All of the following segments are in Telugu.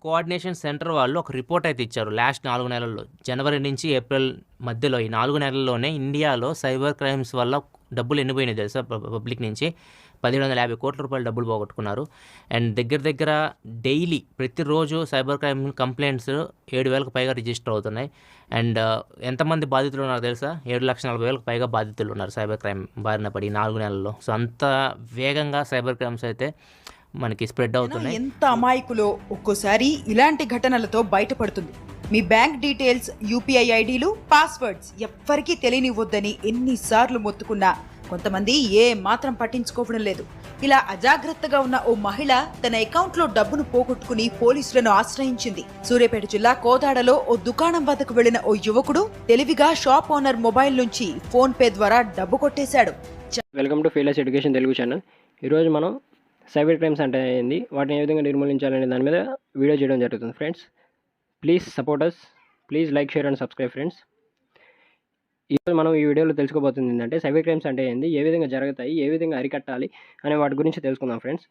కోఆర్డినేషన్ సెంటర్ వాళ్ళు ఒక రిపోర్ట్ అయితే ఇచ్చారు లాస్ట్ 4 నెలల్లో. జనవరి నుంచి ఏప్రిల్ మధ్యలో ఈ 4 నెలల్లోనే ఇండియాలో సైబర్ క్రైమ్స్ వల్ల డబ్బులు ఎన్నిపోయినాయి తెలుసా? పబ్లిక్ నుంచి 1750 కోట్ల రూపాయలు డబ్బులు పోగొట్టుకున్నారు. అండ్ దగ్గర డైలీ ప్రతిరోజు సైబర్ క్రైమ్ కంప్లైంట్స్ 7,000కు పైగా రిజిస్టర్ అవుతున్నాయి. అండ్ ఎంతమంది బాధితులు ఉన్నారు తెలుసా? 7,40,000కు పైగా బాధితులు ఉన్నారు సైబర్ క్రైమ్ బారిన పడి 4 నెలల్లో. సో అంత వేగంగా సైబర్ క్రైమ్స్ అయితే మనకి స్ప్రెడ్ అవుతున్నాయి. ఎంత అమాయకులో ఒక్కోసారి ఇలాంటి ఘటనలతో బయటపడుతుంది. మీ బ్యాంక్ డీటెయిల్స్, యూపీఐ ఐడీలు, పాస్వర్డ్స్ ఎవ్వరికీ తెలియనివ్వద్దని ఎన్నిసార్లు మొత్తుకున్నా కొంతమంది ఏ మాత్రం పట్టించుకోవడం లేదు. ఇలా అజాగ్రత్తగా ఉన్న ఓ మహిళ తన అకౌంట్లో డబ్బును పోగొట్టుకుని పోలీసులను ఆశ్రయించింది. సూర్యాపేట జిల్లా కోదాడలో ఓ దుకాణం వద్దకు వెళ్లిన ఓ యువకుడు తెలివిగా షాప్ ఓనర్ మొబైల్ నుంచి ఫోన్ పే ద్వారా డబ్బు కొట్టేశాడు. Welcome to feeless education Telugu channel. ఈరోజు మనం సైబర్ క్రైమ్స్ అంటే ఏంది, వాటిని ఏ విధంగా నిర్మూలించాలనే దాని మీద వీడియో చేయడం జరుగుతుంది. Friends, please support us, please like, share and subscribe. Friends, ఈరోజు మనం ఈ వీడియోలో తెలుసుకోబోతుంది ఏంటంటే సైబర్ క్రైమ్స్ అంటే ఏంది, ఏ విధంగా జరుగుతాయి, ఏ విధంగా అరికట్టాలి అనే వాటి గురించి తెలుసుకుందాం. ఫ్రెండ్స్,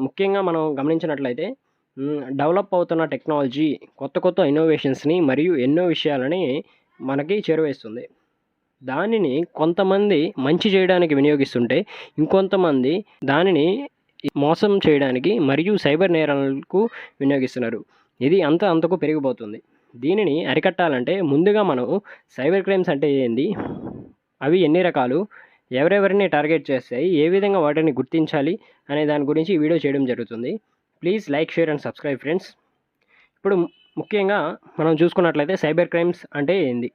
ముఖ్యంగా మనం గమనించినట్లయితే డెవలప్ అవుతున్న టెక్నాలజీ కొత్త ఇన్నోవేషన్స్ని మరియు ఎన్నో విషయాలని మనకి చేరువేస్తుంది. దానిని కొంతమంది మంచి చేయడానికి వినియోగిస్తుంటే ఇంకొంతమంది దానిని మోసం చేయడానికి మరియు సైబర్ నేరాలకు వినియోగిస్తున్నారు. ఇది అంతకు పెరిగిపోతుంది. దీనిని అరికట్టాలంటే ముందుగా మనం సైబర్ క్రైమ్స్ అంటే ఏంది, అవి ఎన్ని రకాలు, ఎవరెవరిని టార్గెట్ చేస్తాయి, ఏ విధంగా వాటిని గుర్తించాలి అనే దాని గురించి ఈ వీడియో చేయడం జరుగుతుంది. Please like, share and subscribe. Friends, ఇప్పుడు ముఖ్యంగా మనం చూసుకున్నట్లయితే సైబర్ క్రైమ్స్ అంటే ఏంది,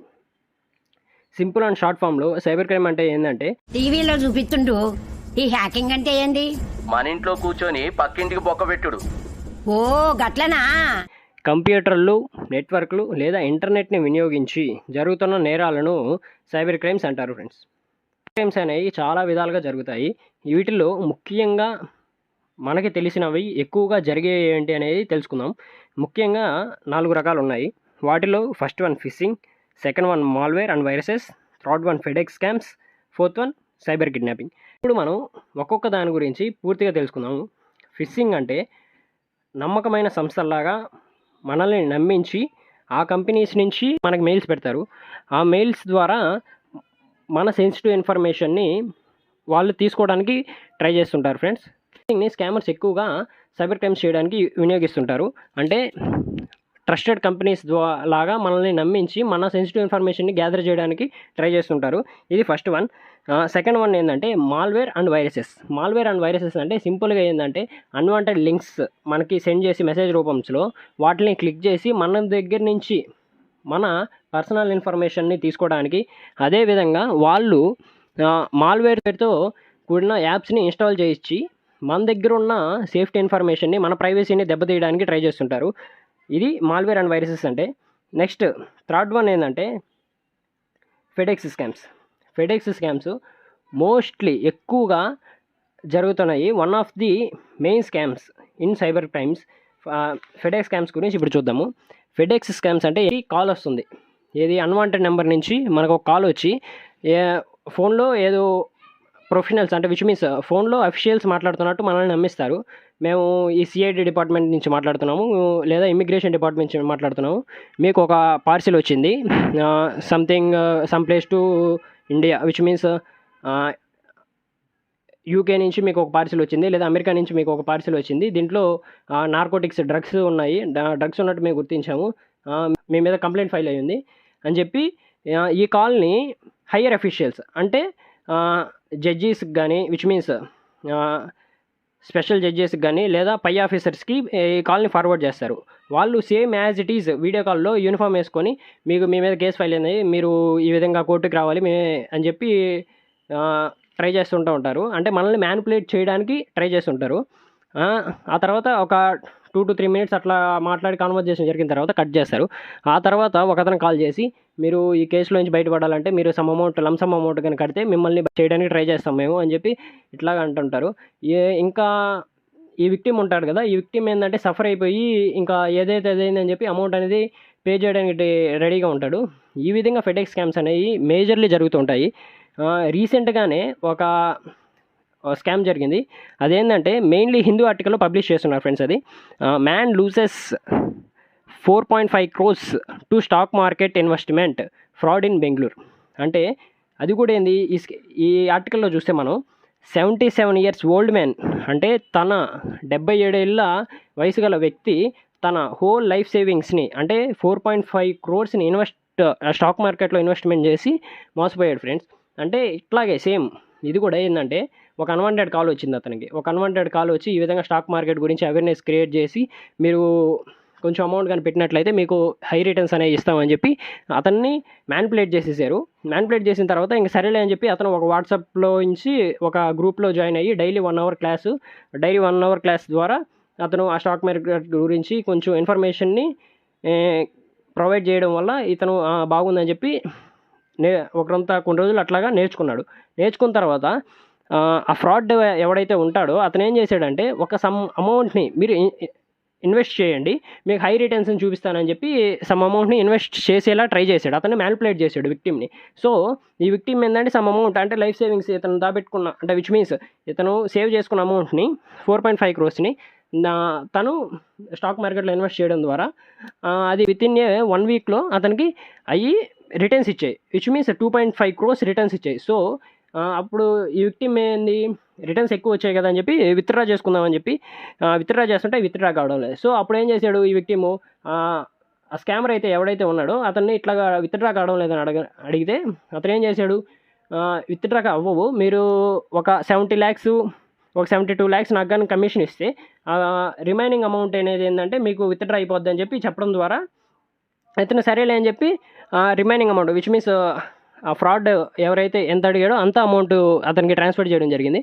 సింపుల్ అండ్ షార్ట్ ఫామ్లో సైబర్ క్రైమ్ అంటే ఏంటంటే టీవీలో చూపిస్తుంటూ ఈ హ్యాకింగ్ అంటే ఏంది, మన ఇంట్లో కూర్చొని పక్కింటికి బొక్కబెట్టుడు. ఓ గట్లనా. కంప్యూటర్లు, నెట్వర్క్లు లేదా ఇంటర్నెట్ని వినియోగించి జరుగుతున్న నేరాలను సైబర్ క్రైమ్స్ అంటారు. ఫ్రెండ్స్, క్రైమ్స్ అనేవి చాలా విధాలుగా జరుగుతాయి. వీటిలో ముఖ్యంగా మనకి తెలిసినవి ఎక్కువగా జరిగే ఏంటి అనేది తెలుసుకుందాం. ముఖ్యంగా 4 రకాలు ఉన్నాయి. వాటిలో first one fishing, second one malware and viruses, third one FedEx scams, fourth one cyber kidnapping. ఇప్పుడు మనం ఒక్కొక్క దాని గురించి పూర్తిగా తెలుసుకుందాము. ఫిషింగ్ అంటే నమ్మకమైన సంస్థలాగా మనల్ని నమ్మించి ఆ కంపెనీస్ నుంచి మనకు మెయిల్స్ పెడతారు. ఆ మెయిల్స్ ద్వారా మన సెన్సిటివ్ ఇన్ఫర్మేషన్ని వాళ్ళు తీసుకోవడానికి ట్రై చేస్తుంటారు. ఫ్రెండ్స్, ఫిషింగ్ని స్కామర్స్ ఎక్కువగా సైబర్ క్రైమ్స్ చేయడానికి వినియోగిస్తుంటారు. అంటే ట్రస్టెడ్ కంపెనీస్ లాగా మనల్ని నమ్మించి మన సెన్సిటివ్ ఇన్ఫర్మేషన్ని గ్యాదర్ చేయడానికి ట్రై చేస్తుంటారు. ఇది ఫస్ట్ వన్. సెకండ్ వన్ ఏంటంటే malware and viruses. Malware and viruses అంటే సింపుల్గా ఏంటంటే అన్వాంటెడ్ లింక్స్ మనకి సెండ్ చేసి మెసేజ్ రూపంలో వాటిని క్లిక్ చేసి మన దగ్గర నుంచి మన పర్సనల్ ఇన్ఫర్మేషన్ని తీసుకోవడానికి, అదేవిధంగా వాళ్ళు మాల్వేర్ పేరుతో కూడిన యాప్స్ని ఇన్స్టాల్ చేయించి మన దగ్గర ఉన్న సేఫ్టీ ఇన్ఫర్మేషన్ని, మన ప్రైవసీని దెబ్బతీయడానికి ట్రై చేస్తుంటారు. ఇది మాల్వేర్ అండ్ వైరసెస్ అంటే. నెక్స్ట్ థర్డ్ వన్ ఏంటంటే FedEx scams. FedEx scams mostly ఎక్కువగా జరుగుతున్నాయి. One of the main scams in cyber crimes. FedEx scams గురించి ఇప్పుడు చూద్దాము. ఫెడెక్స్ స్కామ్స్ అంటే కాల్ వస్తుంది, ఏది అన్వాంటెడ్ నెంబర్ నుంచి మనకు ఒక కాల్ వచ్చి ఫోన్లో ఏదో ప్రొఫెషనల్స్ అంటే విచ్ మీన్స్ ఫోన్లో అఫీషియల్స్ మాట్లాడుతున్నట్టు మనల్ని నమ్మిస్తారు. మేము ఈ సిఐడి డిపార్ట్మెంట్ నుంచి మాట్లాడుతున్నాము లేదా ఇమిగ్రేషన్ డిపార్ట్మెంట్ నుంచి మాట్లాడుతున్నాము, మీకు ఒక పార్సిల్ వచ్చింది something some place to India which means UK నుంచి మీకు ఒక పార్సిల్ వచ్చింది లేదా అమెరికా నుంచి మీకు ఒక పార్సిల్ వచ్చింది, దీంట్లో నార్కోటిక్స్ డ్రగ్స్ ఉన్నాయి, డ్రగ్స్ ఉన్నట్టు మేము గుర్తించాము, మీ మీద కంప్లైంట్ ఫైల్ అయ్యింది అని చెప్పి ఈ కాల్ని హయ్యర్ అఫీషియల్స్ అంటే జడ్జీస్కి కానీ విచ్ మీన్స్ స్పెషల్ జడ్జెస్కి కానీ లేదా పై ఆఫీసర్స్కి ఈ కాల్ని ఫార్వర్డ్ చేస్తారు. వాళ్ళు same as it is video కాల్లో యూనిఫామ్ వేసుకొని మీకు మీ మీద కేసు ఫైల్ అయింది, మీరు ఈ విధంగా కోర్టుకి రావాలి అని చెప్పి ట్రై చేస్తుంటూ ఉంటారు. అంటే మనల్ని మ్యానిపులేట్ చేయడానికి ట్రై చేస్తుంటారు. ఆ తర్వాత ఒక 2 to 3 minutes అట్లా మాట్లాడి కాన్వర్జేషన్ జరిగిన తర్వాత కట్ చేస్తారు. ఆ తర్వాత ఒకతను కాల్ చేసి మీరు ఈ కేసులో నుంచి బయటపడాలంటే మీరు లంసమ్ అమౌంట్ కనుక కడితే మిమ్మల్ని చేయడానికి ట్రై చేస్తాం మేము అని చెప్పి ఇట్లాగా అంటుంటారు. ఇంకా ఈ విక్టిమ్ ఉంటాడు కదా, ఈ విక్టిమ్ ఏంటంటే సఫర్ అయిపోయి ఇంకా ఏదైతే అదైందని చెప్పి అమౌంట్ అనేది పే చేయడానికి రెడీగా ఉంటాడు. ఈ విధంగా ఫెడెక్స్ స్కామ్స్ అనేవి మేజర్లీ జరుగుతుంటాయి. రీసెంట్గానే స్కామ్ జరిగింది. అదేంటంటే మెయిన్లీ హిందూ ఆర్టికల్లో పబ్లిష్ చేస్తున్నారు ఫ్రెండ్స్. అది man loses 4.5 crores to stock market investment fraud in Bengaluru. అంటే అది కూడా ఏంది, ఈ ఆర్టికల్లో చూస్తే మనం 77 years ఓల్డ్ మ్యాన్, అంటే తన 77 ఏళ్ళ వయసు గల వ్యక్తి తన హోల్ లైఫ్ సేవింగ్స్ని అంటే 4.5 crores స్టాక్ మార్కెట్లో ఇన్వెస్ట్మెంట్ చేసి మోసపోయాడు ఫ్రెండ్స్. అంటే ఇట్లాగే సేమ్ ఇది కూడా ఏంటంటే ఒక అన్వాంటెడ్ కాల్ వచ్చింది అతనికి. ఒక అన్వాంటెడ్ కాల్ వచ్చి ఈ విధంగా స్టాక్ మార్కెట్ గురించి అవేర్నెస్ క్రియేట్ చేసి మీరు కొంచెం అమౌంట్ కానీ పెట్టినట్లయితే మీకు హై రిటర్న్స్ అనేవి ఇస్తామని చెప్పి అతన్ని మ్యానిపులేట్ చేసేసారు. మ్యానిపులేట్ చేసిన తర్వాత ఇంక సరేలే అని చెప్పి అతను ఒక వాట్సాప్లో నుంచి ఒక గ్రూప్లో జాయిన్ అయ్యి డైలీ 1 hour క్లాస్ ద్వారా అతను ఆ స్టాక్ మార్కెట్ గురించి కొంచెం ఇన్ఫర్మేషన్ని ప్రొవైడ్ చేయడం వల్ల ఇతను బాగుందని చెప్పి ఒకరంతా కొన్ని రోజులు అట్లాగా నేర్చుకున్న తర్వాత ఆ ఫ్రాడ్ ఎవడైతే ఉంటాడో అతను ఏం చేశాడంటే ఒక సమ్ అమౌంట్ని మీరు ఇన్వెస్ట్ చేయండి, మీకు హై రిటర్న్స్ని చూపిస్తానని చెప్పి సమ్ అమౌంట్ని ఇన్వెస్ట్ చేసేలా ట్రై చేశాడు. అతన్ని మ్యానిపులేట్ చేశాడు విక్టిమ్ని. సో ఈ విక్టిమ్ ఏంటంటే సమ్ అమౌంట్ అంటే లైఫ్ సేవింగ్స్ ఇతను దాబెట్టుకున్న అంటే విచ్ మీన్స్ ఇతను సేవ్ చేసుకున్న అమౌంట్ని 4.5 crores తను స్టాక్ మార్కెట్లో ఇన్వెస్ట్ చేయడం ద్వారా అది వితిన్ 1 weekలో అతనికి అయ్యి రిటర్న్స్ ఇచ్చాయి, విచ్ మీన్స్ 2.5 crores రిటర్న్స్ ఇచ్చాయి. సో అప్పుడు ఈ విక్టిమ్ ఏంది, రిటర్న్స్ ఎక్కువ వచ్చాయి కదా అని చెప్పి విత్డ్రా చేసుకుందామని చెప్పి విత్డ్రా చేస్తుంటే విత్డ్రా కావడం లేదు. సో అప్పుడు ఏం చేశాడు ఈ విక్టిము, ఆ స్కామర్ అయితే ఎవడైతే ఉన్నాడో అతన్ని ఇట్లాగా విత్డ్రా కావడం లేదని అడిగితే అతను ఏం చేశాడు, విత్డ్రా అవ్వవు, మీరు ఒక 70 lakhs ఒక 72 lakhs నాకు కానీ కమిషన్ ఇస్తే రిమైనింగ్ అమౌంట్ అనేది ఏంటంటే మీకు విత్డ్రా అయిపోద్ది అని చెప్పి చెప్పడం ద్వారా అతను సరేలే అని చెప్పి రిమైనింగ్ అమౌంట్ విచ్ మీన్స్ ఆ ఫ్రాడ్ ఎవరైతే ఎంత అడిగాడో అంత అమౌంట్ అతనికి ట్రాన్స్ఫర్ చేయడం జరిగింది.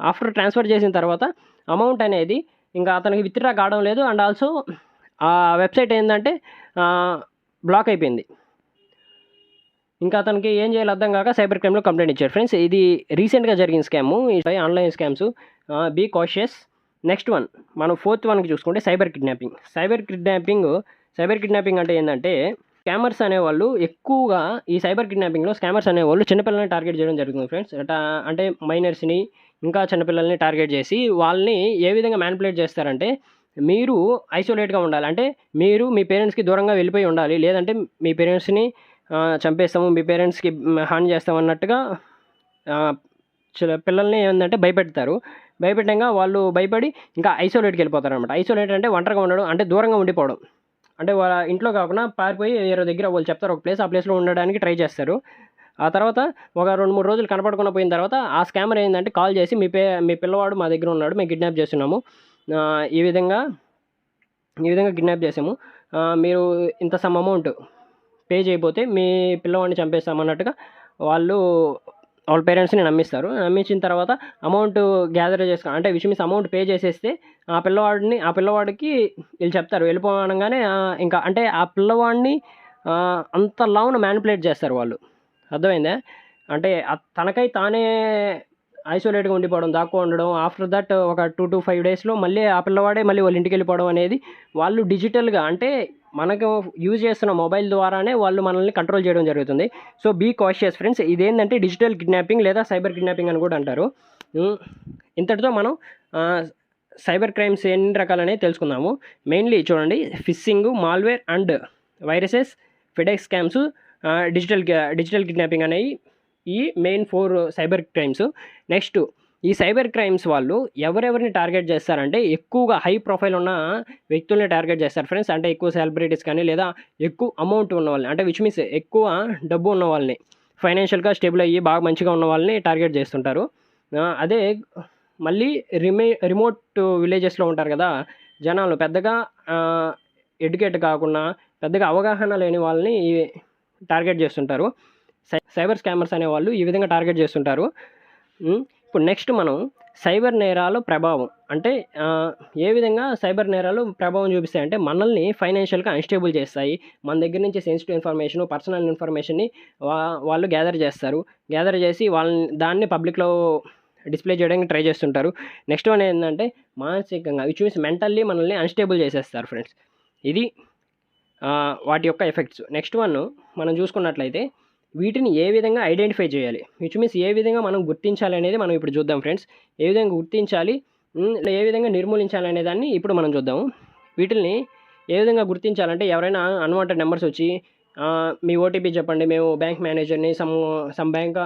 ఆఫ్టర్ ట్రాన్స్ఫర్ చేసిన తర్వాత అమౌంట్ అనేది ఇంకా అతనికి విత్డ్రా కావడం లేదు. అండ్ ఆల్సో ఆ వెబ్సైట్ ఏంటంటే బ్లాక్ అయిపోయింది. ఇంకా అతనికి ఏం చేయాలో అర్థం కాక సైబర్ క్రైమ్లో కంప్లైంట్ ఇచ్చారు ఫ్రెండ్స్. ఇది రీసెంట్గా జరిగిన scam, online scams, be cautious. Next one మనం 4th one చూసుకుంటే సైబర్ కిడ్నాపింగ్. సైబర్ కిడ్నాపింగ్ అంటే ఏంటంటే స్కామర్స్ అనేవాళ్ళు ఎక్కువగా ఈ సైబర్ కిడ్నాపింగ్లో స్కామర్స్ అనేవాళ్ళు చిన్నపిల్లల్ని టార్గెట్ చేయడం జరుగుతుంది ఫ్రెండ్స్. అంటే మైనర్స్ని ఇంకా చిన్నపిల్లల్ని టార్గెట్ చేసి వాళ్ళని ఏ విధంగా మ్యానిపులేట్ చేస్తారంటే మీరు ఐసోలేట్గా ఉండాలి, అంటే మీరు మీ పేరెంట్స్కి దూరంగా వెళ్ళిపోయి ఉండాలి, లేదంటే మీ పేరెంట్స్ని చంపేస్తాము, మీ పేరెంట్స్కి హాని చేస్తాం అన్నట్టుగా పిల్లల్ని ఏంటంటే భయపెట్టంగా వాళ్ళు భయపడి ఇంకా ఐసోలేట్కి వెళ్ళిపోతారు అనమాట. ఐసోలేట్ అంటే ఒంటరిగా ఉండడం, అంటే దూరంగా ఉండిపోవడం, అంటే వాళ్ళ ఇంట్లో కాకుండా పారిపోయి వేరే దగ్గర వాళ్ళు చెప్తారు ఒక ప్లేస్, ఆ ప్లేస్లో ఉండడానికి ట్రై చేస్తారు. ఆ తర్వాత ఒక 2-3 రోజులు కనపడకుండా పోయిన తర్వాత ఆ స్కామర్ ఏంటంటే కాల్ చేసి మీ పిల్లవాడు మా దగ్గర ఉన్నాడు, మేము కిడ్నాప్ చేస్తున్నాము, ఈ విధంగా కిడ్నాప్ చేసాము, మీరు ఇంత సమ్ అమౌంట్ పే చేయకపోతే మీ పిల్లవాడిని చంపేస్తామన్నట్టుగా వాళ్ళ పేరెంట్స్ని నమ్మించిన తర్వాత అమౌంట్ గ్యాదర్ చేసుకుని అంటే విషయం మీన్స్ అమౌంట్ పే చేసేస్తే ఆ పిల్లవాడికి వీళ్ళు చెప్తారు వెళ్ళిపోవడంగానే ఇంకా అంటే ఆ పిల్లవాడిని అంత లావున మ్యానిపులేట్ చేస్తారు వాళ్ళు. అర్థమైందా? అంటే తనకై తానే ఐసోలేట్గా ఉండిపోవడం, దాక్కుని ఉండడం, ఆఫ్టర్ దట్ ఒక 2 to 5 daysలో మళ్ళీ ఆ పిల్లవాడే మళ్ళీ వాళ్ళ ఇంటికి వెళ్ళిపోవడం అనేది వాళ్ళు డిజిటల్గా అంటే మనకు యూజ్ చేస్తున్న మొబైల్ ద్వారానే వాళ్ళు మనల్ని కంట్రోల్ చేయడం జరుగుతుంది. So be cautious friends. ఇదేంటంటే డిజిటల్ కిడ్నాపింగ్ లేదా సైబర్ కిడ్నాపింగ్ అని కూడా అంటారు. ఇంతటితో మనం సైబర్ క్రైమ్స్ ఎన్ని రకాలనేవి తెలుసుకుందాము. మెయిన్లీ చూడండి, fishing, malware and viruses, FedEx scams, digital kidnapping అనేవి ఈ మెయిన్ 4 సైబర్ క్రైమ్స్. నెక్స్ట్ ఈ సైబర్ క్రైమ్స్ వాళ్ళు ఎవరెవరిని టార్గెట్ చేస్తారంటే ఎక్కువగా హై ప్రొఫైల్ ఉన్న వ్యక్తుల్ని టార్గెట్ చేస్తారు ఫ్రెండ్స్. అంటే ఎక్కువ సెలబ్రిటీస్ కానీ లేదా ఎక్కువ అమౌంట్ ఉన్న వాళ్ళని, అంటే విచ్ మీన్స్ ఎక్కువ డబ్బు ఉన్న వాళ్ళని, ఫైనాన్షియల్గా స్టేబుల్ అయ్యి బాగా మంచిగా ఉన్న వాళ్ళని టార్గెట్ చేస్తుంటారు. అదే మళ్ళీ రిమోట్ విలేజెస్లో ఉంటారు కదా జనాలు, పెద్దగా ఎడ్యుకేట్ కాకుండా పెద్దగా అవగాహన లేని వాళ్ళని టార్గెట్ చేస్తుంటారు. సైబర్ స్కామర్స్ అనేవాళ్ళు ఈ విధంగా టార్గెట్ చేస్తుంటారు. ఇప్పుడు నెక్స్ట్ మనం సైబర్ నేరాల ప్రభావం, అంటే ఏ విధంగా సైబర్ నేరాలు ప్రభావం చూపిస్తాయి అంటే మనల్ని ఫైనాన్షియల్గా అన్స్టేబుల్ చేస్తాయి. మన దగ్గర నుంచి సెన్సిటివ్ ఇన్ఫర్మేషన్, పర్సనల్ ఇన్ఫర్మేషన్ని వాళ్ళు గ్యాదర్ చేసి దాన్ని పబ్లిక్లో డిస్ప్లే చేయడానికి ట్రై చేస్తుంటారు. నెక్స్ట్ వన్ ఏంటంటే మానసికంగా విచ్ మీన్స్ మెంటల్లీ మనల్ని అన్స్టేబుల్ చేసేస్తారు ఫ్రెండ్స్. ఇది వాటి యొక్క ఎఫెక్ట్స్. నెక్స్ట్ వన్ మనం చూసుకున్నట్లయితే వీటిని ఏ విధంగా ఐడెంటిఫై చేయాలి, విచ్ మీన్స్ ఏ విధంగా మనం గుర్తించాలి అనేది మనం ఇప్పుడు చూద్దాం ఫ్రెండ్స్. ఏ విధంగా గుర్తించాలి, ఏ విధంగా నిర్మూలించాలి అనే దాన్ని ఇప్పుడు మనం చూద్దాము. వీటిని ఏ విధంగా గుర్తించాలంటే ఎవరైనా అన్వాంటెడ్ నెంబర్స్ వచ్చి మీ ఓటీపీ చెప్పండి, మేము బ్యాంక్ మేనేజర్ని సమ్ బ్యాంక్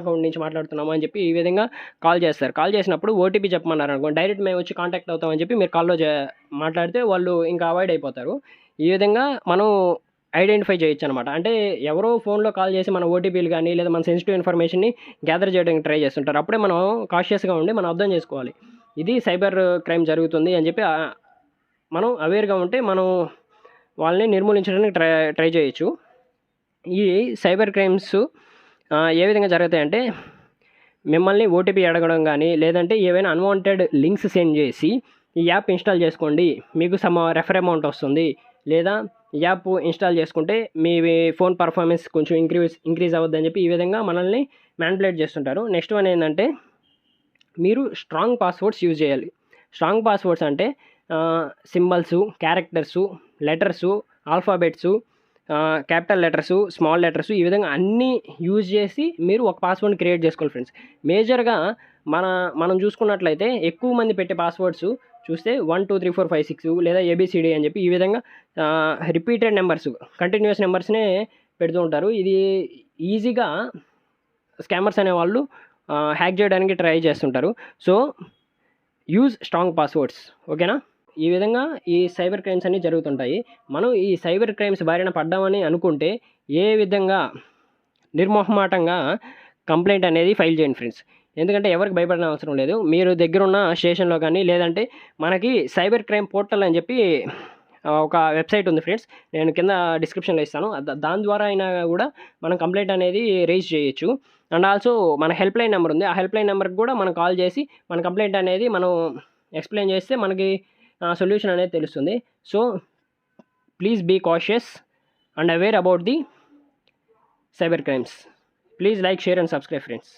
అకౌంట్ నుంచి మాట్లాడుతున్నాము అని చెప్పి ఈ విధంగా కాల్ చేస్తారు. కాల్ చేసినప్పుడు ఓటీపీ చెప్పమన్నారు అనుకోండి, డైరెక్ట్ మేము వచ్చి కాంటాక్ట్ అవుతామని చెప్పి మీరు కాల్లో మాట్లాడితే వాళ్ళు ఇంకా అవాయిడ్ అయిపోతారు. ఈ విధంగా మనం ఐడెంటిఫై చేయొచ్చు అనమాట. అంటే ఎవరో ఫోన్లో కాల్ చేసి మన ఓటీపీలు కానీ లేదా మన సెన్సిటివ్ ఇన్ఫర్మేషన్ని గ్యాదర్ చేయడానికి ట్రై చేస్తుంటారు. అప్పుడే మనం కాషియస్గా ఉండి మనం అర్థం చేసుకోవాలి ఇది సైబర్ క్రైమ్ జరుగుతుంది అని చెప్పి మనం అవేర్గా ఉంటే మనం వాళ్ళని నిర్మూలించడానికి ట్రై చేయొచ్చు. ఈ సైబర్ క్రైమ్స్ ఏ విధంగా జరుగుతాయంటే మిమ్మల్ని ఓటీపీ అడగడం కానీ లేదంటే ఏవైనా అన్వాంటెడ్ లింక్స్ సెండ్ చేసి ఈ యాప్ ఇన్స్టాల్ చేసుకోండి మీకు సమ్ రెఫర్ అమౌంట్ వస్తుంది, లేదా యాప్ ఇన్స్టాల్ చేసుకుంటే మీ ఫోన్ పర్ఫార్మెన్స్ కొంచెం ఇంక్రీజ్ అవ్వద్దని చెప్పి ఈ విధంగా మనల్ని మ్యానిపులేట్ చేస్తుంటారు. నెక్స్ట్ వన్ ఏంటంటే మీరు స్ట్రాంగ్ పాస్వర్డ్స్ యూజ్ చేయాలి. స్ట్రాంగ్ పాస్వర్డ్స్ అంటే symbols, characters, letters, alphabets, capital letters, small letters, ఈ విధంగా అన్నీ యూజ్ చేసి మీరు ఒక పాస్వర్డ్ని క్రియేట్ చేసుకోవాలి ఫ్రెండ్స్. మేజర్గా మనం చూసుకున్నట్లయితే ఎక్కువ మంది పెట్టే పాస్వర్డ్స్ చూస్తే 1 2 3 4 5 6 లేదా ఏబిసిడి అని చెప్పి ఈ విధంగా రిపీటెడ్ నెంబర్స్, కంటిన్యూస్ నెంబర్స్నే పెడుతూ ఉంటారు. ఇది ఈజీగా స్కామర్స్ అనేవాళ్ళు హ్యాక్ చేయడానికి ట్రై చేస్తుంటారు. సో యూజ్ స్ట్రాంగ్ పాస్వర్డ్స్, ఓకేనా? ఈ విధంగా ఈ సైబర్ క్రైమ్స్ అన్నీ జరుగుతుంటాయి. మనం ఈ సైబర్ క్రైమ్స్ బారిన పడ్డామని అనుకుంటే ఏ విధంగా నిర్మోహమాటంగా కంప్లైంట్ అనేది ఫైల్ చేయండి ఫ్రెండ్స్. ఎందుకంటే ఎవరికి భయపడిన అవసరం లేదు. మీరు దగ్గరున్న స్టేషన్లో కానీ లేదంటే మనకి సైబర్ క్రైమ్ పోర్టల్ అని చెప్పి ఒక వెబ్సైట్ ఉంది ఫ్రెండ్స్, నేను కింద డిస్క్రిప్షన్లో ఇస్తాను. దాని ద్వారా అయినా కూడా మనం కంప్లైంట్ అనేది రేజ్ చేయొచ్చు. అండ్ ఆల్సో మన హెల్ప్ లైన్ నెంబర్ ఉంది, ఆ హెల్ప్ లైన్ నెంబర్కి కూడా మనం కాల్ చేసి మన కంప్లైంట్ అనేది మనం ఎక్స్ప్లెయిన్ చేస్తే మనకి సొల్యూషన్ అనేది తెలుస్తుంది. So please be cautious and aware about the cyber crimes. Please like, share and subscribe friends.